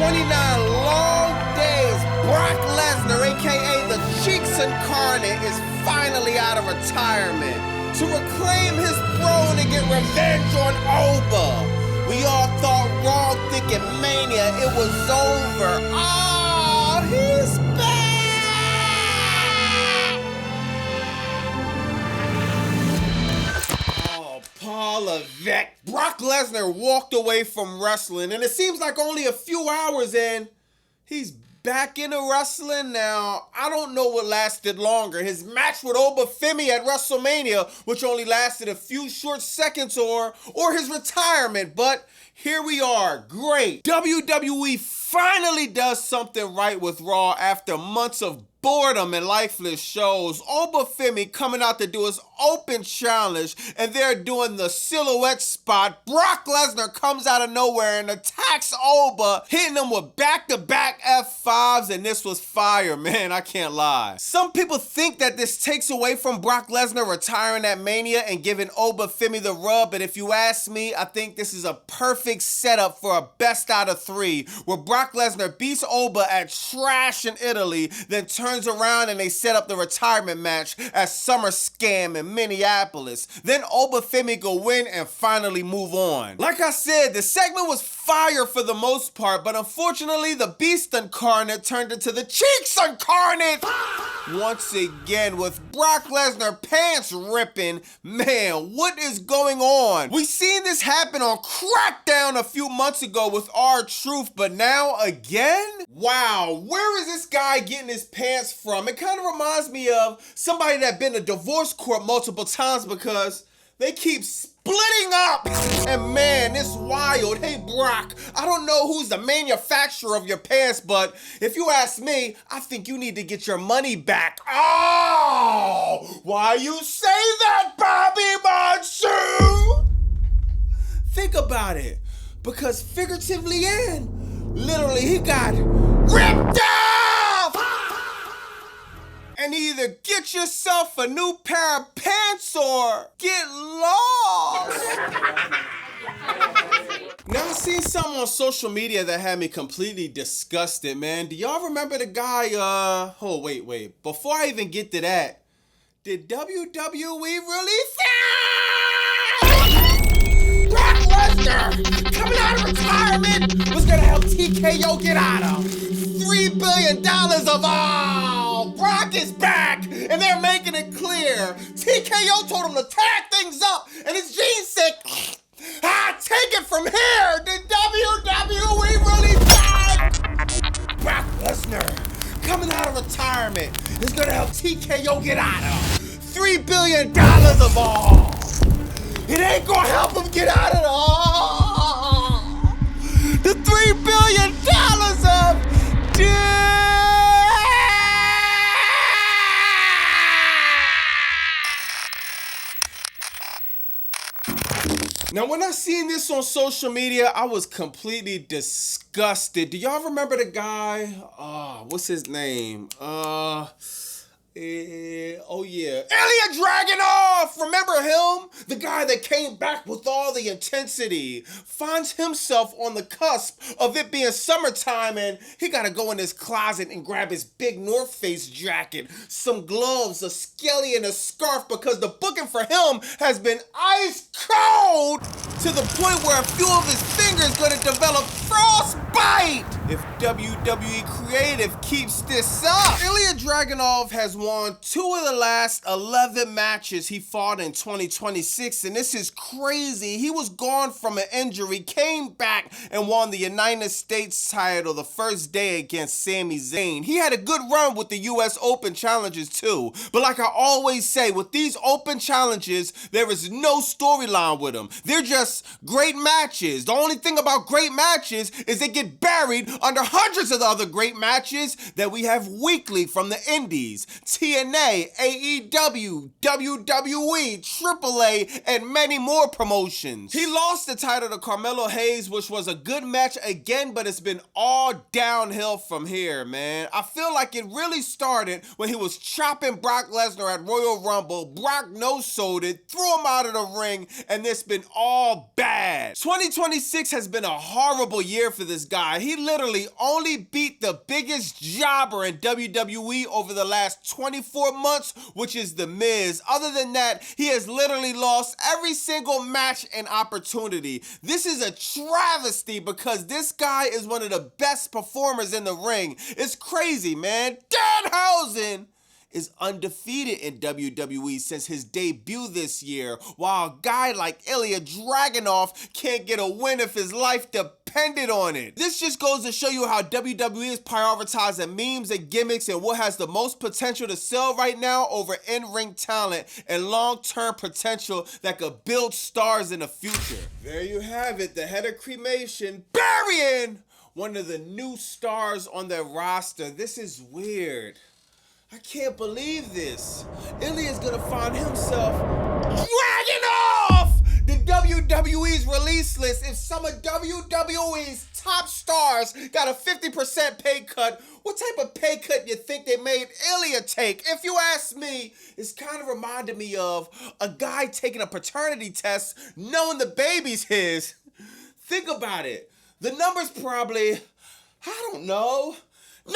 29 long days, Brock Lesnar, aka the Cheeks Incarnate, is finally out of retirement to reclaim his throne and get revenge on Oba. We all thought Raw thinking Mania, it was over. Oh, he's back! Paul Levesque. Brock Lesnar walked away from wrestling, and it seems like only a few hours in, he's back into wrestling now. I don't know what lasted longer. His match with Oba Femi at WrestleMania, which only lasted a few short seconds, or his retirement, but here we are. Great. WWE finally does something right with Raw after months of boredom and lifeless shows. Oba Femi coming out to do his open challenge, and they're doing the silhouette spot. Brock Lesnar comes out of nowhere and attacks Oba, hitting him with back-to-back F5s, and this was fire, man, I can't lie. Some people think that this takes away from Brock Lesnar retiring at Mania and giving Oba Femi the rub, but if you ask me, I think this is a perfect setup for a best out of three, where Brock Lesnar beats Oba at Trash in Italy, then turns around and they set up the retirement match at Summer Scam in Minneapolis. Then Oba Femi go win and finally move on. Like I said, the segment was fire for the most part, but unfortunately the Beast Incarnate turned into the Cheeks Incarnate once again, with Brock Lesnar pants ripping. Man, what is going on? We seen this happen on Crackdown a few months ago with R-Truth, but now again? Wow, where is this guy getting his pants from? It kind of reminds me of somebody that been to divorce court multiple times because they keep splitting up. And man, it's wild. Hey, Brock, I don't know who's the manufacturer of your pants, but if you ask me, I think you need to get your money back. Oh, why you say that, Bobby Monsoon? Think about it, because figuratively and literally, he got ripped off! And either get yourself a new pair of pants or get lost. Now, I seen something on social media that had me completely disgusted, man. Do y'all remember the guy, oh, wait. Before I even get to that, did WWE really Brock Lesnar, coming out of retirement, was gonna help TKO get out of $3 billion of all. Brock is back, and they're making it clear. TKO told him to tag things up, and his jeans said, take it from here. Did WWE really back? Brock Lesnar, coming out of retirement, is gonna help TKO get out of $3 billion of all. It ain't gonna help him get out of all. The $3 billion of Now, when I seen this on social media, I was completely disgusted. Do y'all remember the guy? What's his name? Oh yeah, Ilia Dragunov! Remember him? The guy that came back with all the intensity. Finds himself on the cusp of it being summertime, and he gotta go in his closet and grab his big North Face jacket, some gloves, a skelly, and a scarf, because the booking for him has been ice cold to the point where a few of his fingers gonna develop frostbite if WWE Creative keeps this up. Ilia Dragunov has won 2 of the last 11 matches he fought in 2026, and this is crazy. He was gone from an injury, came back, and won the United States title the first day against Sami Zayn. He had a good run with the US Open challenges too, but like I always say, with these open challenges, there is no storyline with them. They're just great matches. The only thing about great matches is they get buried under hundreds of the other great matches that we have weekly from the indies, TNA, AEW, WWE, AAA, and many more promotions. He lost the title to Carmelo Hayes, which was a good match again, but it's been all downhill from here, man. I feel like it really started when he was chopping Brock Lesnar at Royal Rumble. Brock no-sold it, threw him out of the ring, and it's been all bad. 2026 has been a horrible year for this guy. He literally literally only beat the biggest jobber in WWE over the last 24 months, which is The Miz. Other than that, he has literally lost every single match and opportunity. This is a travesty because this guy is one of the best performers in the ring. It's crazy, man. Danhausen is undefeated in WWE since his debut this year, while a guy like Ilia Dragunov can't get a win if his life depended on it. This just goes to show you how WWE is prioritizing memes and gimmicks and what has the most potential to sell right now over in-ring talent and long-term potential that could build stars in the future. There you have it, the head of cremation burying one of the new stars on their roster. This is weird. I can't believe this. Ilia's gonna find himself dragging off the WWE's release list. If some of WWE's top stars got a 50% pay cut, what type of pay cut you think they made Ilia take? If you ask me, it's kind of reminded me of a guy taking a paternity test knowing the baby's his. Think about it. The number's probably, I don't know, 99%!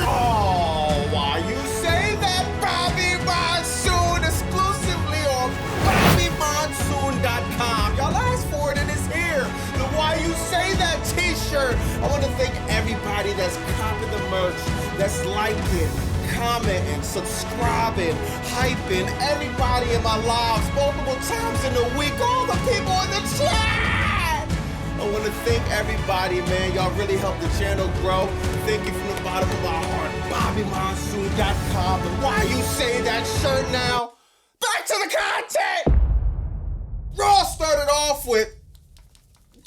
Oh, why you say that, Bobby Monsoon, exclusively on BobbyMonsoon.com. Y'all asked for it and it's here. The Why You Say That t-shirt. I want to thank everybody that's copping the merch, that's liking, commenting, subscribing, hyping, everybody in my lives multiple times in a week, all the people in the chat. I want to thank everybody, man. Y'all really helped the channel grow. Thank you from the bottom of my heart. BobbyMonsoon.com. And Why You Say That shirt now. Back to the content. Raw started off with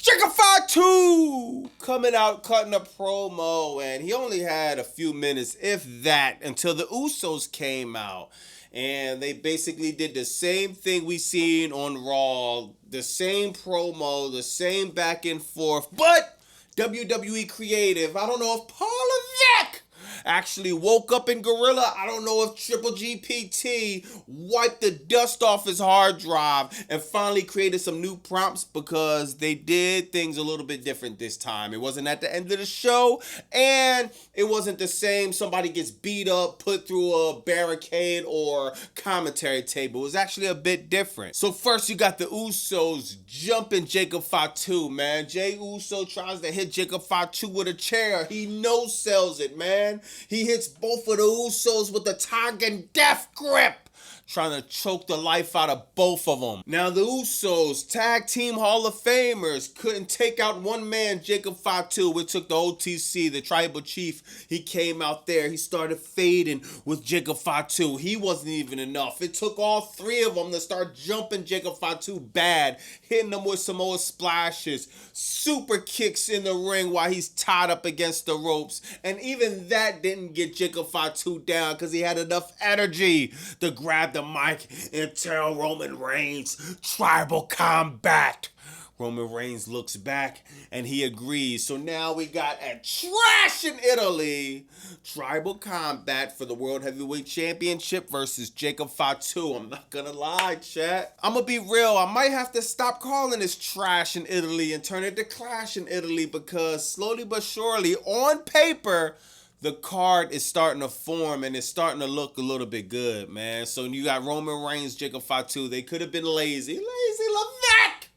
Fatu coming out, cutting a promo, and he only had a few minutes, if that, until the Usos came out. And they basically did the same thing we seen on Raw, the same promo, the same back and forth, but WWE creative. I don't know if Paula Vick actually woke up in Gorilla. I don't know if Triple GPT wiped the dust off his hard drive and finally created some new prompts, because they did things a little bit different this time. It wasn't at the end of the show, and it wasn't the same somebody gets beat up, put through a barricade or commentary table. It was actually a bit different. So first you got the Usos jumping Jacob Fatu, man. Jey Uso tries to hit Jacob Fatu with a chair. He no-sells it, man. He hits both of the Usos with the Tongan death grip, trying to choke the life out of both of them. Now the Usos, tag team Hall of Famers, couldn't take out one man, Jacob Fatu. It took the OTC, the tribal chief. He came out there. He started fading with Jacob Fatu. He wasn't even enough. It took all three of them to start jumping Jacob Fatu bad, hitting him with Samoa splashes, super kicks in the ring while he's tied up against the ropes. And even that didn't get Jacob Fatu down because he had enough energy to grab the mic and tell Roman Reigns, tribal combat. Roman Reigns looks back and he agrees. So now we got a trash in Italy. Tribal combat for the World Heavyweight Championship versus Jacob Fatu. I'm not gonna lie, chat. I'm gonna be real. I might have to stop calling this trash in Italy and turn it to clash in Italy, because slowly but surely, on paper, the card is starting to form and it's starting to look a little bit good, man. So you got Roman Reigns, Jacob Fatu. They could have been lazy. Lazy Levesque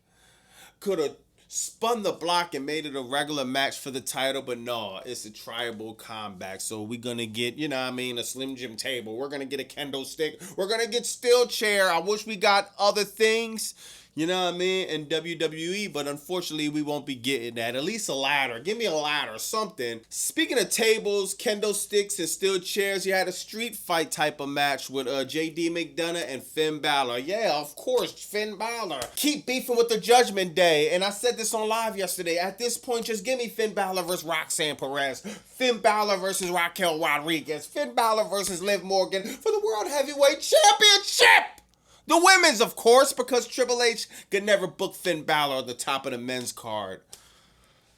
could have spun the block and made it a regular match for the title, but no, it's a tribal combat. So we're going to get, you know what I mean, a Slim Jim table. We're going to get a kendo stick. We're going to get steel chair. I wish we got other things, you know what I mean, in WWE, but unfortunately we won't be getting that. At least a ladder. Give me a ladder, something. Speaking of tables, kendo sticks, and steel chairs, you had a street fight type of match with JD McDonough and Finn Balor. Yeah, of course, Finn Balor. Keep beefing with the Judgment Day, and I said this on live yesterday. At this point, just give me Finn Balor versus Roxanne Perez. Finn Balor versus Raquel Rodriguez. Finn Balor versus Liv Morgan for the World Heavyweight Championship. The women's, of course, because Triple H could never book Finn Balor at the top of the men's card.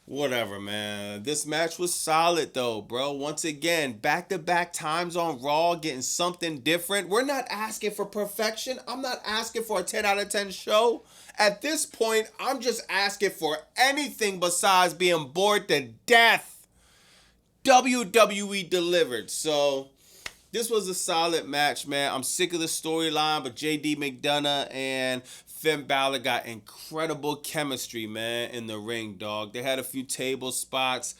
Whatever, man. This match was solid, though, bro. Once again, back-to-back times on Raw, getting something different. We're not asking for perfection. I'm not asking for a 10 out of 10 show. At this point, I'm just asking for anything besides being bored to death. WWE delivered. So, this was a solid match, man. I'm sick of the storyline, but JD McDonough and Finn Balor got incredible chemistry, man, in the ring, dog. They had a few table spots,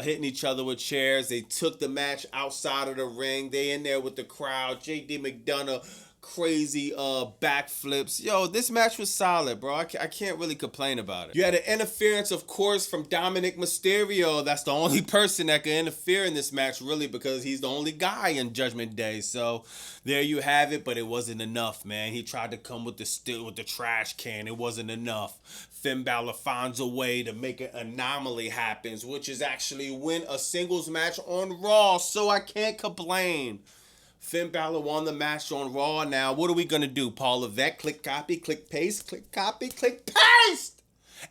hitting each other with chairs. They took the match outside of the ring. They in there with the crowd. JD McDonough, crazy backflips. Yo, this match was solid, bro. I can't really complain about it. You had an interference, of course, from Dominic Mysterio. That's the only person that can interfere in this match, really, because he's the only guy in Judgment Day. So there you have it, but it wasn't enough, man. He tried to come with the trash can. It wasn't enough. Finn Balor finds a way to make an anomaly happens, which is actually win a singles match on Raw. So I can't complain. Finn Balor won the match on Raw. Now, what are we going to do? Paul Levesque, click copy, click paste, click copy, click paste.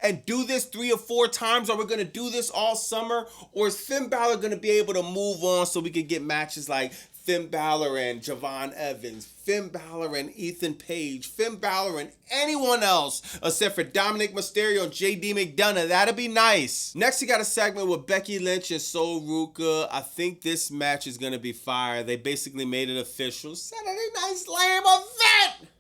And do this 3 or 4 times? Are we going to do this all summer? Or is Finn Balor going to be able to move on so we can get matches like Finn Balor and Javon Evans, Finn Balor and Ethan Page, Finn Balor and anyone else except for Dominic Mysterio and JD McDonough? That'd be nice. Next, you got a segment with Becky Lynch and Sol Ruka. I think this match is going to be fire. They basically made it official. Saturday Night Slam event!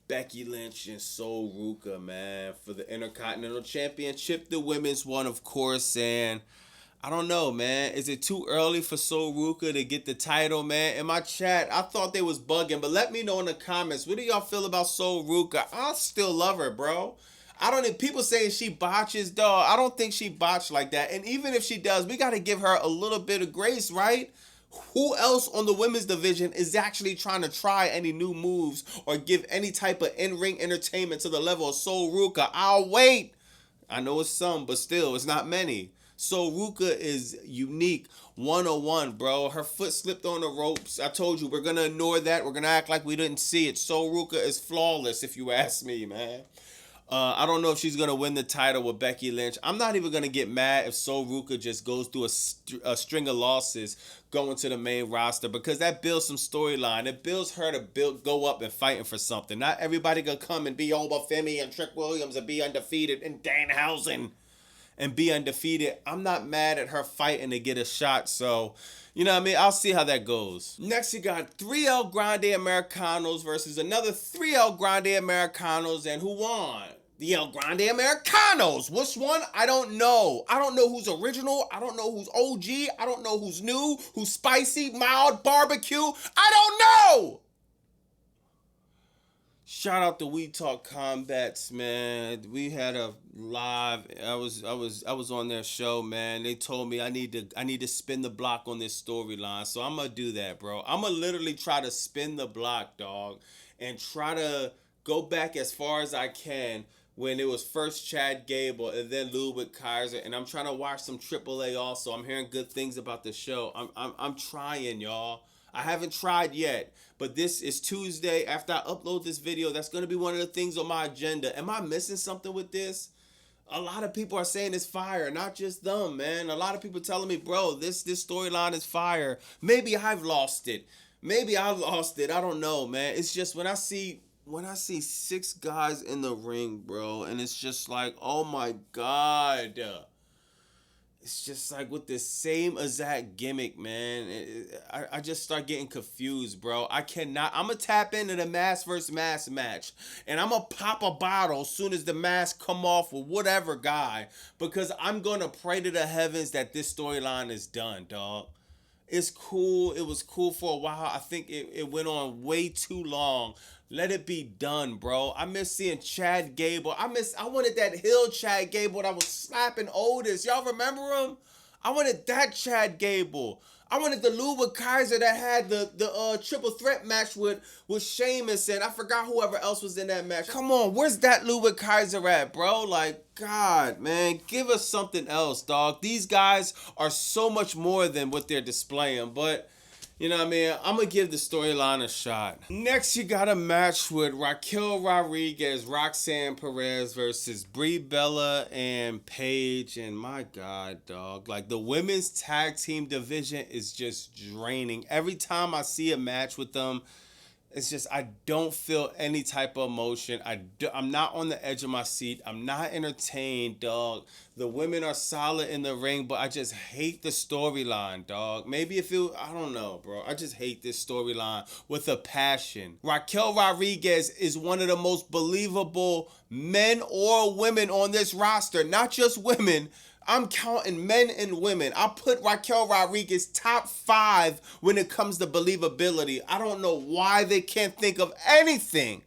Becky Lynch and Sol Ruka, man, for the Intercontinental Championship. The women's one, of course, and I don't know, man. Is it too early for Sol Ruka to get the title, man? In my chat, I thought they was bugging, but let me know in the comments. What do y'all feel about Sol Ruka? I still love her, bro. I don't need people saying she botches, dog. I don't think she botched like that. And even if she does, we got to give her a little bit of grace, right? Who else on the women's division is actually trying to try any new moves or give any type of in-ring entertainment to the level of Sol Ruka? I'll wait. I know it's some, but still, it's not many. Sol Ruka is unique 101, bro. Her foot slipped on the ropes. I told you, we're going to ignore that. We're going to act like we didn't see it. Sol Ruka is flawless, if you ask me, man. I don't know if she's going to win the title with Becky Lynch. I'm not even going to get mad if Sol Ruka just goes through a string of losses going to the main roster, because that builds some storyline. It builds her to go up and fighting for something. Not everybody going to come and be over Femi and Trick Williams and be undefeated and Danhausen and be undefeated. I'm not mad at her fighting to get a shot, so you know what I mean? I'll see how that goes. Next, you got 3 El Grande Americanos versus another 3 El Grande Americanos, and who won? The El Grande Americanos. Which one? I don't know. I don't know who's original. I don't know who's OG. I don't know who's new, who's spicy, mild, barbecue. I don't know. Shout out to We Talk Combats, man. We had a live. I was on their show, man. They told me I need to spin the block on this storyline. So I'm gonna do that, bro. I'm gonna literally try to spin the block, dog, and try to go back as far as I can when it was first Chad Gable and then Ludwig Kaiser, and I'm trying to watch some AAA also. I'm hearing good things about the show. I'm trying, y'all. I haven't tried yet, but this is Tuesday. After I upload this video, that's going to be one of the things on my agenda. Am I missing something with this? A lot of people are saying it's fire, not just them, man. A lot of people telling me, bro, this storyline is fire. Maybe I've lost it. I don't know, man. It's just when I see 6 guys in the ring, bro, and it's just like, oh my God. It's just like with the same exact gimmick, man. I just start getting confused, bro. I'm going to tap into the mask versus mask match. And I'm going to pop a bottle as soon as the mask come off with whatever guy. Because I'm going to pray to the heavens that this storyline is done, dog. It's cool. It was cool for a while. I think it went on way too long. Let it be done, bro. I miss seeing Chad Gable. I wanted that Hill Chad Gable that was slapping Otis. Y'all remember him? I wanted that Chad Gable. I wanted the Ludwig Kaiser that had the triple threat match with Sheamus, and I forgot whoever else was in that match. Come on, where's that Ludwig Kaiser at, bro? Like, God, man, give us something else, dog. These guys are so much more than what they're displaying, but You know what I mean? I'm going to give the storyline a shot. Next, you got a match with Raquel Rodriguez, Roxanne Perez versus Brie Bella and Paige. And my God, dog. Like, the women's tag team division is just draining. Every time I see a match with them, it's just, I don't feel any type of emotion. I'm not on the edge of my seat. I'm not entertained, dog. The women are solid in the ring, but I just hate the storyline, dog. Maybe if it, I don't know, bro. I just hate this storyline with a passion. Raquel Rodriguez is one of the most believable men or women on this roster. Not just women. I'm counting men and women. I put Raquel Rodriguez top 5 when it comes to believability. I don't know why they can't think of anything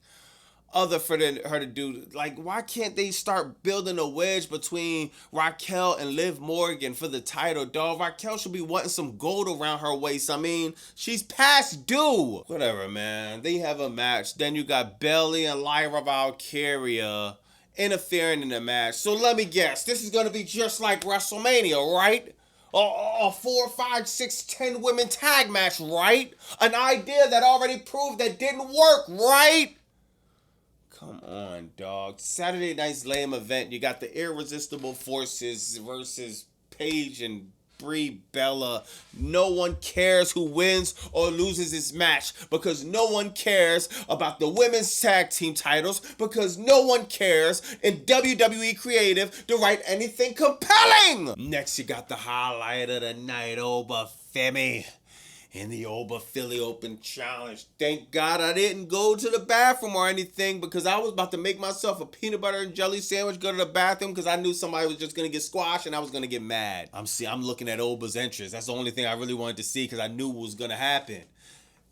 other for her to do. Like, why can't they start building a wedge between Raquel and Liv Morgan for the title, dog? Raquel should be wanting some gold around her waist. I mean, she's past due. Whatever, man. They have a match. Then you got Bayley and Lyra Valkyria interfering in the match. So let me guess, this is going to be just like WrestleMania, right? A 4, 5, 6, 10 women tag match, right? An idea that already proved that didn't work, right? Come on, dog. Saturday night's lame event. You got the Irresistible Forces versus Paige and Brie Bella. No one cares who wins or loses this match because no one cares about the women's tag team titles because no one cares in WWE Creative to write anything compelling. Next, you got the highlight of the night, Femi in the Oba Philly Open Challenge. Thank God I didn't go to the bathroom or anything because I was about to make myself a peanut butter and jelly sandwich, go to the bathroom because I knew somebody was just going to get squashed and I was going to get mad. I'm looking at Oba's entrance. That's the only thing I really wanted to see because I knew what was going to happen.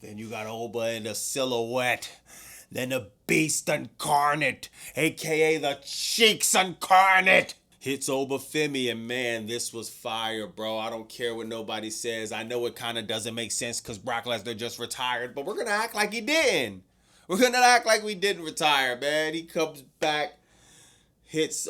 Then you got Oba in the silhouette. Then the Beast Incarnate, a.k.a. the Cheeks Incarnate, hits Oba Femi, and man, this was fire, bro. I don't care what nobody says. I know it kind of doesn't make sense because Brock Lesnar just retired, but we're going to act like he didn't. We're going to act like we didn't retire, man. He comes back, hits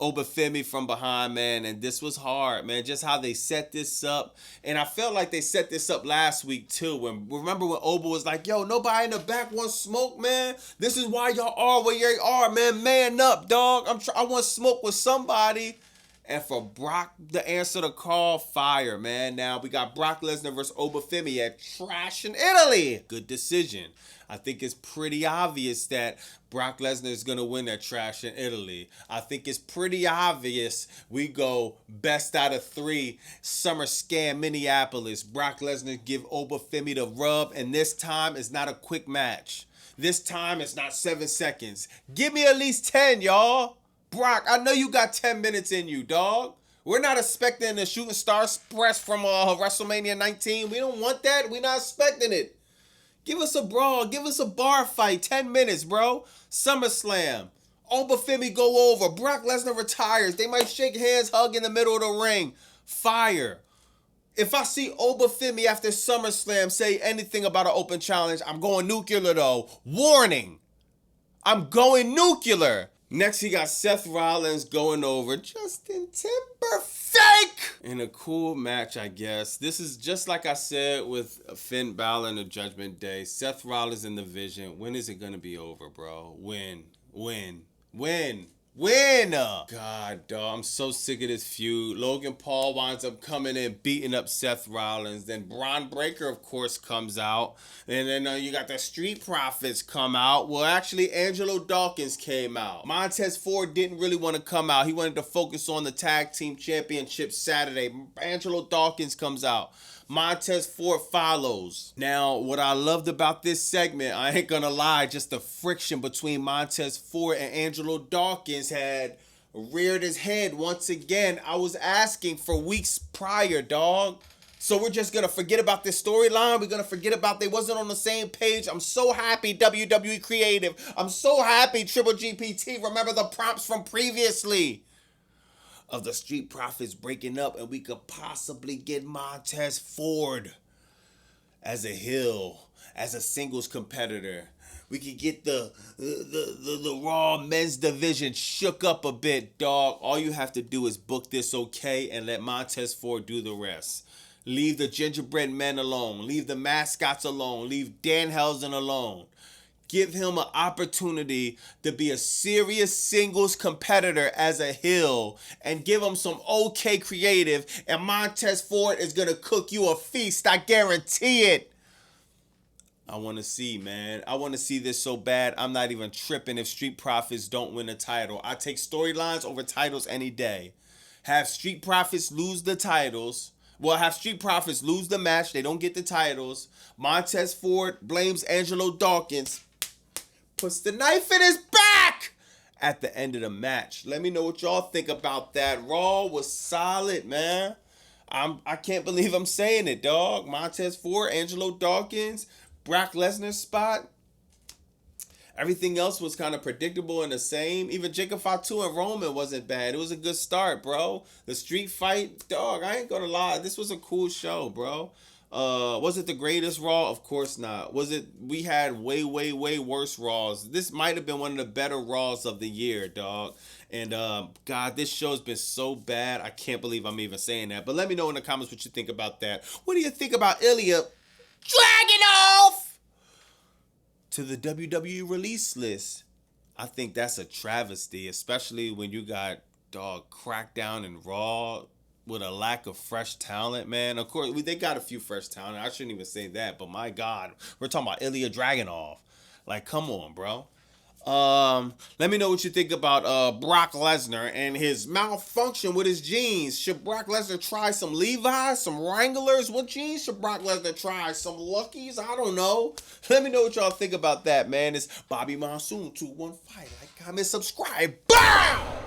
Oba Femi from behind, man, and this was hard, man. Just how they set this up, and I felt like they set this up last week too. Remember when Oba was like, "Yo, nobody in the back wants smoke, man. This is why y'all are where you are, man. Man up, dog. I want smoke with somebody." And for Brock to answer the call, fire, man. Now we got Brock Lesnar versus Oba Femi at Trash in Italy. Good decision. I think it's pretty obvious that Brock Lesnar is going to win that Trash in Italy. I think it's pretty obvious we go best out of 3, Summer Scam Minneapolis. Brock Lesnar give Oba Femi the rub, and this time it's not a quick match. This time it's not 7 seconds. Give me at least 10, y'all. Brock, I know you got 10 minutes in you, dog. We're not expecting a shooting star express from WrestleMania 19. We don't want that. We're not expecting it. Give us a brawl. Give us a bar fight. 10 minutes, bro. SummerSlam. Oba Femi go over. Brock Lesnar retires. They might shake hands, hug in the middle of the ring. Fire. If I see Oba Femi after SummerSlam say anything about an open challenge, I'm going nuclear, though. Warning. I'm going nuclear. Next, he got Seth Rollins going over Justin Timber fake in a cool match, I guess. This is just like I said with Finn Balor in the Judgment Day. Seth Rollins in the Vision. When is it going to be over, bro? When? God, dog, I'm so sick of this feud. Logan Paul winds up coming in, beating up Seth Rollins. Then Braun Breaker, of course, comes out. And then you got the Street Profits come out. Well, actually, Angelo Dawkins came out. Montez Ford didn't really want to come out. He wanted to focus on the Tag Team Championship Saturday. Angelo Dawkins comes out. Montez Ford follows. Now, what I loved about this segment, I ain't gonna lie, just the friction between Montez Ford and Angelo Dawkins had reared his head once again. I was asking for weeks prior, dog. So we're just gonna forget about this storyline. We're gonna forget about they wasn't on the same page. I'm so happy, WWE Creative. I'm so happy, Triple GPT. Remember the prompts from previously of the Street Profits breaking up, and we could possibly get Montez Ford as a heel, as a singles competitor. We could get the Raw men's division shook up a bit, dog. All you have to do is book this okay and let Montez Ford do the rest. Leave the gingerbread men alone. Leave the mascots alone. Leave Danhausen alone. Give him an opportunity to be a serious singles competitor as a heel and give him some okay creative, and Montez Ford is going to cook you a feast. I guarantee it. I want to see, man. I want to see this so bad. I'm not even tripping if Street Profits don't win a title. I take storylines over titles any day. Have Street Profits lose the titles. Well, have Street Profits lose the match. They don't get the titles. Montez Ford blames Angelo Dawkins. Puts the knife in his back at the end of the match. Let me know what y'all think about that. Raw was solid, man. I can't believe I'm saying it, dog. Montez Ford, Angelo Dawkins, Brock Lesnar's spot. Everything else was kind of predictable and the same. Even Jacob Fatu and Roman wasn't bad. It was a good start, bro. The street fight, dog, I ain't gonna lie. This was a cool show, bro. Was it the greatest Raw? Of course not. Was it? We had way worse Raws. This might have been one of the better Raws of the year, dog. And God, this show's been so bad. I can't believe I'm even saying that. But let me know in the comments what you think about that. What do you think about Ilia Dragunov to the WWE release list? I think that's a travesty, especially when you got, dog, Crackdown and Raw with a lack of fresh talent, man. Of course, they got a few fresh talent. I shouldn't even say that, but my God, we're talking about Ilia Dragunov. Like, come on, bro. Let me know what you think about Brock Lesnar and his malfunction with his jeans. Should Brock Lesnar try some Levi's, some Wranglers? What jeans should Brock Lesnar try? Some Luckies? I don't know. Let me know what y'all think about that, man. It's Bobby Monsoon 215. Like, comment, subscribe. Bow!